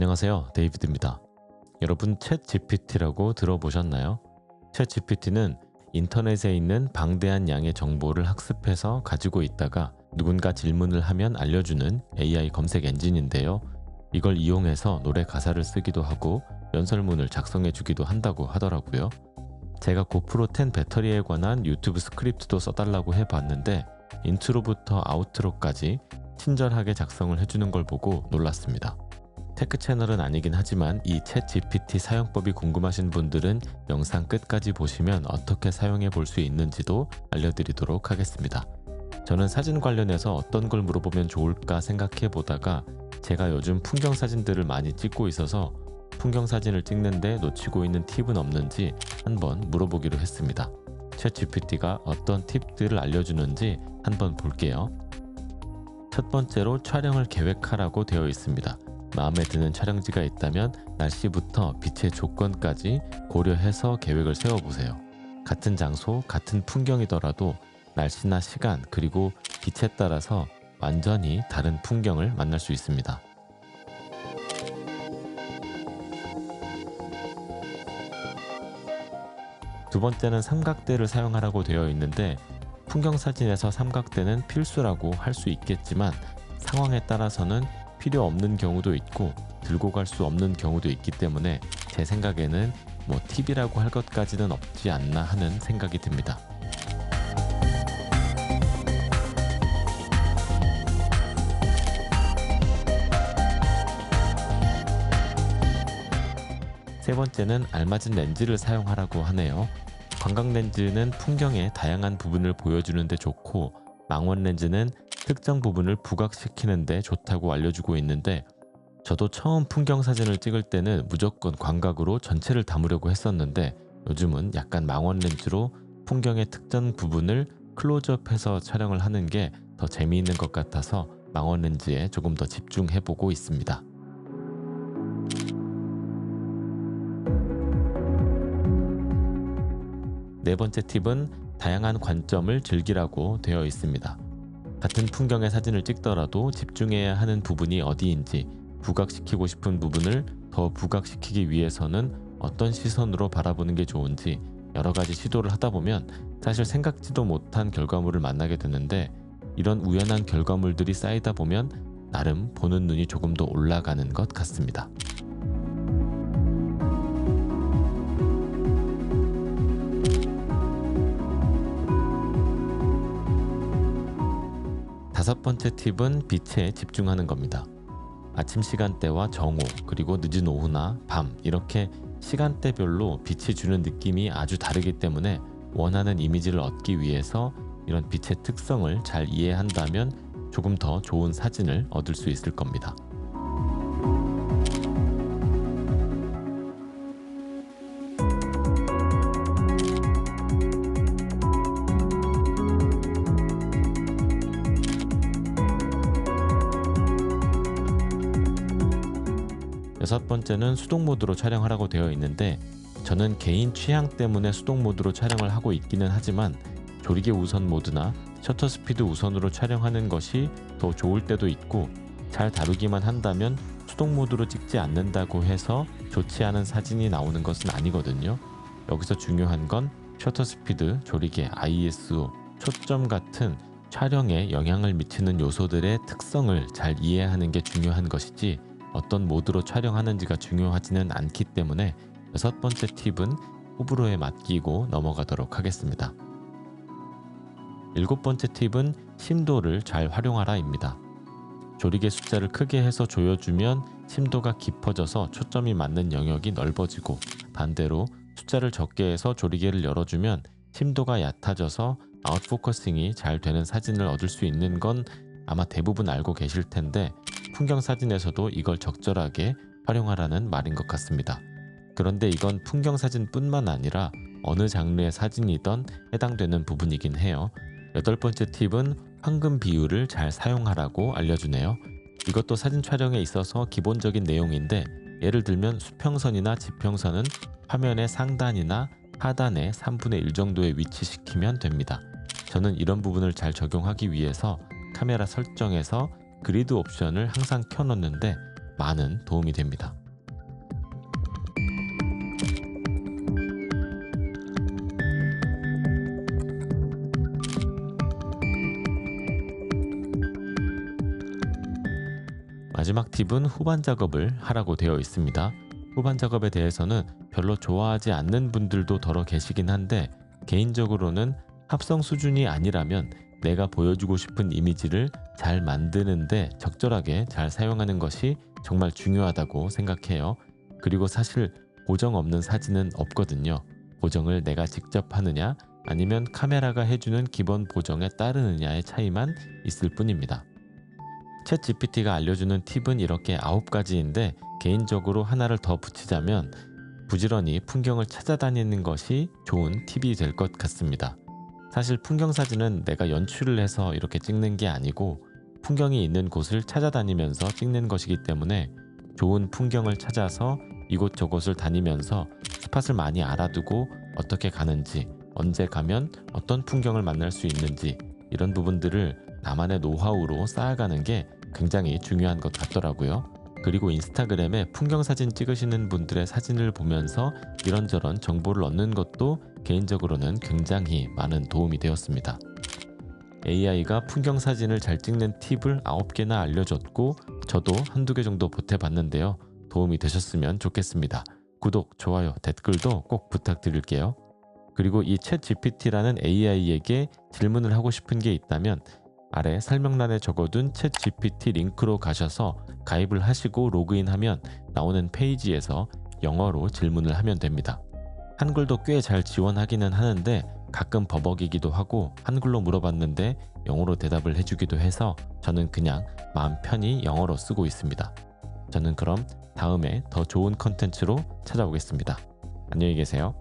안녕하세요, 데이비드입니다. 여러분, 챗 GPT라고 들어보셨나요? 챗 GPT는 인터넷에 있는 방대한 양의 정보를 학습해서 가지고 있다가 누군가 질문을 하면 알려주는 AI 검색 엔진인데요. 이걸 이용해서 노래 가사를 쓰기도 하고 연설문을 작성해 주기도 한다고 하더라고요. 제가 고프로 10 배터리에 관한 유튜브 스크립트도 써달라고 해봤는데 인트로부터 아우트로까지 친절하게 작성을 해주는 걸 보고 놀랐습니다. 테크 채널은 아니긴 하지만 이 챗 GPT 사용법이 궁금하신 분들은 영상 끝까지 보시면 어떻게 사용해 볼 수 있는지도 알려드리도록 하겠습니다. 저는 사진 관련해서 어떤 걸 물어보면 좋을까 생각해 보다가 제가 요즘 풍경 사진들을 많이 찍고 있어서 풍경 사진을 찍는데 놓치고 있는 팁은 없는지 한번 물어보기로 했습니다. 챗 GPT가 어떤 팁들을 알려주는지 한번 볼게요. 첫 번째로 촬영을 계획하라고 되어 있습니다. 마음에 드는 촬영지가 있다면 날씨부터 빛의 조건까지 고려해서 계획을 세워보세요. 같은 장소, 같은 풍경이더라도 날씨나 시간, 그리고 빛에 따라서 완전히 다른 풍경을 만날 수 있습니다. 두 번째는 삼각대를 사용하라고 되어 있는데 풍경 사진에서 삼각대는 필수라고 할 수 있겠지만 상황에 따라서는 필요 없는 경우도 있고 들고 갈 수 없는 경우도 있기 때문에 제 생각에는 팁이라고 할 것까지는 없지 않나 하는 생각이 듭니다. 세 번째는 알맞은 렌즈를 사용하라고 하네요. 광각 렌즈는 풍경의 다양한 부분을 보여주는 데 좋고 망원 렌즈는 특정 부분을 부각시키는 데 좋다고 알려주고 있는데 저도 처음 풍경 사진을 찍을 때는 무조건 광각으로 전체를 담으려고 했었는데 요즘은 약간 망원 렌즈로 풍경의 특정 부분을 클로즈업해서 촬영을 하는 게 더 재미있는 것 같아서 망원 렌즈에 조금 더 집중해보고 있습니다. 네 번째 팁은 다양한 관점을 즐기라고 되어 있습니다. 같은 풍경의 사진을 찍더라도 집중해야 하는 부분이 어디인지, 부각시키고 싶은 부분을 더 부각시키기 위해서는 어떤 시선으로 바라보는 게 좋은지 여러 가지 시도를 하다 보면 사실 생각지도 못한 결과물을 만나게 되는데 이런 우연한 결과물들이 쌓이다 보면 나름 보는 눈이 조금 더 올라가는 것 같습니다. 다섯 번째 팁은 빛에 집중하는 겁니다. 아침 시간대와 정오, 그리고 늦은 오후나 밤 이렇게 시간대별로 빛이 주는 느낌이 아주 다르기 때문에 원하는 이미지를 얻기 위해서 이런 빛의 특성을 잘 이해한다면 조금 더 좋은 사진을 얻을 수 있을 겁니다. 여섯 번째는 수동 모드로 촬영하라고 되어 있는데 저는 개인 취향 때문에 수동 모드로 촬영을 하고 있기는 하지만 조리개 우선 모드나 셔터 스피드 우선으로 촬영하는 것이 더 좋을 때도 있고 잘 다루기만 한다면 수동 모드로 찍지 않는다고 해서 좋지 않은 사진이 나오는 것은 아니거든요. 여기서 중요한 건 셔터 스피드, 조리개, ISO, 초점 같은 촬영에 영향을 미치는 요소들의 특성을 잘 이해하는 게 중요한 것이지 어떤 모드로 촬영하는지가 중요하지는 않기 때문에 여섯 번째 팁은 호불호에 맡기고 넘어가도록 하겠습니다. 일곱 번째 팁은 심도를 잘 활용하라입니다. 조리개 숫자를 크게 해서 조여주면 심도가 깊어져서 초점이 맞는 영역이 넓어지고 반대로 숫자를 적게 해서 조리개를 열어주면 심도가 얕아져서 아웃포커싱이 잘 되는 사진을 얻을 수 있는 건 아마 대부분 알고 계실 텐데 풍경 사진에서도 이걸 적절하게 활용하라는 말인 것 같습니다. 그런데 이건 풍경 사진뿐만 아니라 어느 장르의 사진이든 해당되는 부분이긴 해요. 여덟 번째 팁은 황금 비율을 잘 사용하라고 알려주네요. 이것도 사진 촬영에 있어서 기본적인 내용인데 예를 들면 수평선이나 지평선은 화면의 상단이나 하단에 3분의 1 정도에 위치시키면 됩니다. 저는 이런 부분을 잘 적용하기 위해서 카메라 설정에서 그리드 옵션을 항상 켜놓는데 많은 도움이 됩니다. 마지막 팁은 후반 작업을 하라고 되어 있습니다. 후반 작업에 대해서는 별로 좋아하지 않는 분들도 더러 계시긴 한데, 개인적으로는 합성 수준이 아니라면 내가 보여주고 싶은 이미지를 잘 만드는데 적절하게 잘 사용하는 것이 정말 중요하다고 생각해요. 그리고 사실 보정 없는 사진은 없거든요. 보정을 내가 직접 하느냐 아니면 카메라가 해주는 기본 보정에 따르느냐의 차이만 있을 뿐입니다. 챗 GPT가 알려주는 팁은 이렇게 9가지인데, 개인적으로 하나를 더 붙이자면 부지런히 풍경을 찾아다니는 것이 좋은 팁이 될 것 같습니다. 사실 풍경 사진은 내가 연출을 해서 이렇게 찍는 게 아니고 풍경이 있는 곳을 찾아다니면서 찍는 것이기 때문에, 좋은 풍경을 찾아서 이곳저곳을 다니면서 스팟을 많이 알아두고 어떻게 가는지, 언제 가면 어떤 풍경을 만날 수 있는지, 이런 부분들을 나만의 노하우로 쌓아가는 게 굉장히 중요한 것 같더라고요. 그리고 인스타그램에 풍경 사진 찍으시는 분들의 사진을 보면서 이런저런 정보를 얻는 것도 개인적으로는 굉장히 많은 도움이 되었습니다. AI가 풍경 사진을 잘 찍는 팁을 9개나 알려줬고, 저도 한두 개 정도 보태봤는데요. 도움이 되셨으면 좋겠습니다. 구독, 좋아요, 댓글도 꼭 부탁드릴게요. 그리고 이 챗 GPT라는 AI에게 질문을 하고 싶은 게 있다면 아래 설명란에 적어둔 챗 GPT 링크로 가셔서 가입을 하시고 로그인하면 나오는 페이지에서 영어로 질문을 하면 됩니다. 한글도 꽤 잘 지원하기는 하는데 가끔 버벅이기도 하고, 한글로 물어봤는데 영어로 대답을 해주기도 해서 저는 그냥 마음 편히 영어로 쓰고 있습니다. 저는 그럼 다음에 더 좋은 컨텐츠로 찾아오겠습니다. 안녕히 계세요.